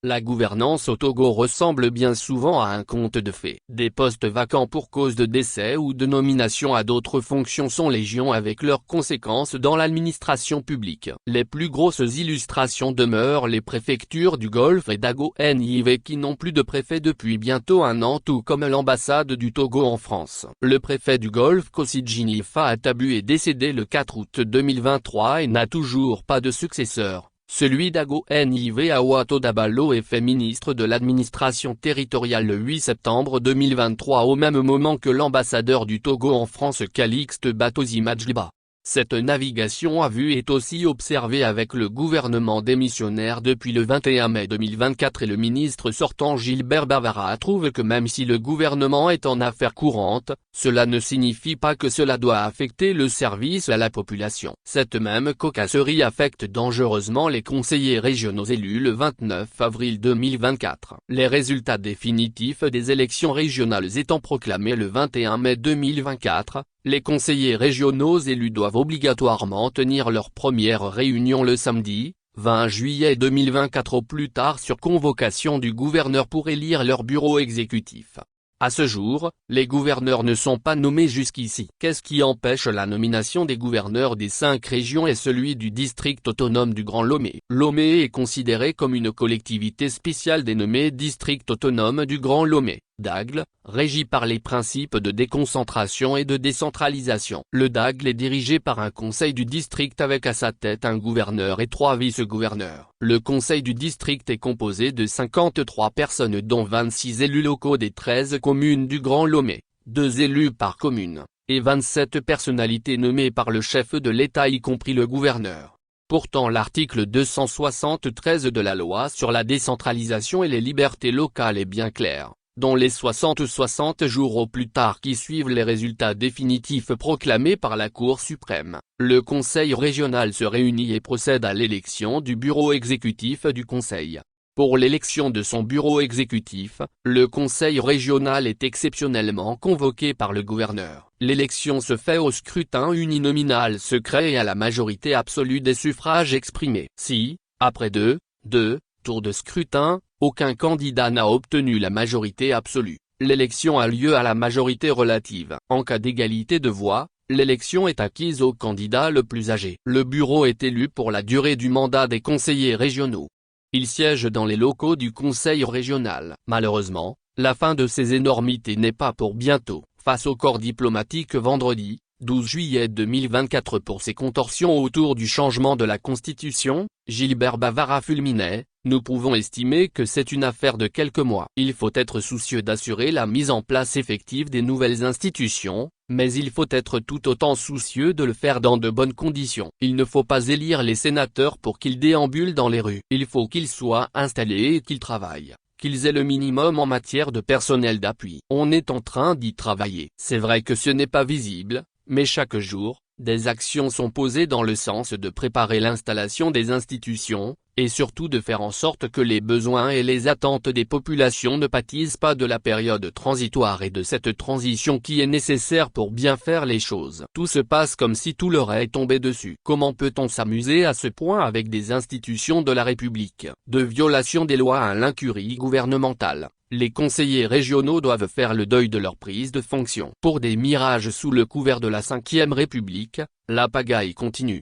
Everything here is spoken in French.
La gouvernance au Togo ressemble bien souvent à un conte de fées. Des postes vacants pour cause de décès ou de nomination à d'autres fonctions sont légion avec leurs conséquences dans l'administration publique. Les plus grosses illustrations demeurent les préfectures du Golfe et d'Ago-Nivé qui n'ont plus de préfet depuis bientôt un an, tout comme l'ambassade du Togo en France. Le préfet du Golfe Kossidjini Fahatabu est décédé le 4 août 2023 et n'a toujours pas de successeur. Celui d'Ago-Nivé Awato Dabalo est fait ministre de l'administration territoriale le 8 septembre 2023 au même moment que l'ambassadeur du Togo en France Calixte Batosi Majliba. Cette navigation à vue est aussi observée avec le gouvernement démissionnaire depuis le 21 mai 2024 et le ministre sortant Gilbert Bavara trouve que même si le gouvernement est en affaires courantes, cela ne signifie pas que cela doit affecter le service à la population. Cette même cocasserie affecte dangereusement les conseillers régionaux élus le 29 avril 2024. Les résultats définitifs des élections régionales étant proclamés le 21 mai 2024, les conseillers régionaux élus doivent obligatoirement tenir leur première réunion le samedi, 20 juillet 2024 au plus tard sur convocation du gouverneur pour élire leur bureau exécutif. À ce jour, les gouverneurs ne sont pas nommés jusqu'ici. Qu'est-ce qui empêche la nomination des gouverneurs des 5 régions et celui du district autonome du Grand Lomé? Lomé est considéré comme une collectivité spéciale dénommée district autonome du Grand Lomé, DAGL, régi par les principes de déconcentration et de décentralisation. Le DAGL est dirigé par un conseil du district avec à sa tête un gouverneur et 3 vice-gouverneurs. Le conseil du district est composé de 53 personnes dont 26 élus locaux des 13 communes du Grand Lomé, 2 élus par commune, et 27 personnalités nommées par le chef de l'État y compris le gouverneur. Pourtant l'article 273 de la loi sur la décentralisation et les libertés locales est bien clair. Dont les 60 jours au plus tard qui suivent les résultats définitifs proclamés par la Cour suprême, le Conseil régional se réunit et procède à l'élection du bureau exécutif du Conseil. Pour l'élection de son bureau exécutif, le Conseil régional est exceptionnellement convoqué par le gouverneur. L'élection se fait au scrutin uninominal secret et à la majorité absolue des suffrages exprimés. Si, après deux tours de scrutin, aucun candidat n'a obtenu la majorité absolue, l'élection a lieu à la majorité relative. En cas d'égalité de voix, l'élection est acquise au candidat le plus âgé. Le bureau est élu pour la durée du mandat des conseillers régionaux. Il siège dans les locaux du conseil régional. Malheureusement, la fin de ces énormités n'est pas pour bientôt. Face au corps diplomatique vendredi, 12 juillet 2024 pour ces contorsions autour du changement de la Constitution, Gilbert Bavara fulminait: nous pouvons estimer que c'est une affaire de quelques mois. Il faut être soucieux d'assurer la mise en place effective des nouvelles institutions, mais il faut être tout autant soucieux de le faire dans de bonnes conditions. Il ne faut pas élire les sénateurs pour qu'ils déambulent dans les rues. Il faut qu'ils soient installés et qu'ils travaillent, qu'ils aient le minimum en matière de personnel d'appui. On est en train d'y travailler. C'est vrai que ce n'est pas visible, mais chaque jour, des actions sont posées dans le sens de préparer l'installation des institutions, et surtout de faire en sorte que les besoins et les attentes des populations ne pâtissent pas de la période transitoire et de cette transition qui est nécessaire pour bien faire les choses. Tout se passe comme si tout leur est tombé dessus. Comment peut-on s'amuser à ce point avec des institutions de la République? De violation des lois à l'incurie gouvernementale. Les conseillers régionaux doivent faire le deuil de leur prise de fonction. Pour des mirages sous le couvert de la 5e République, la pagaille continue.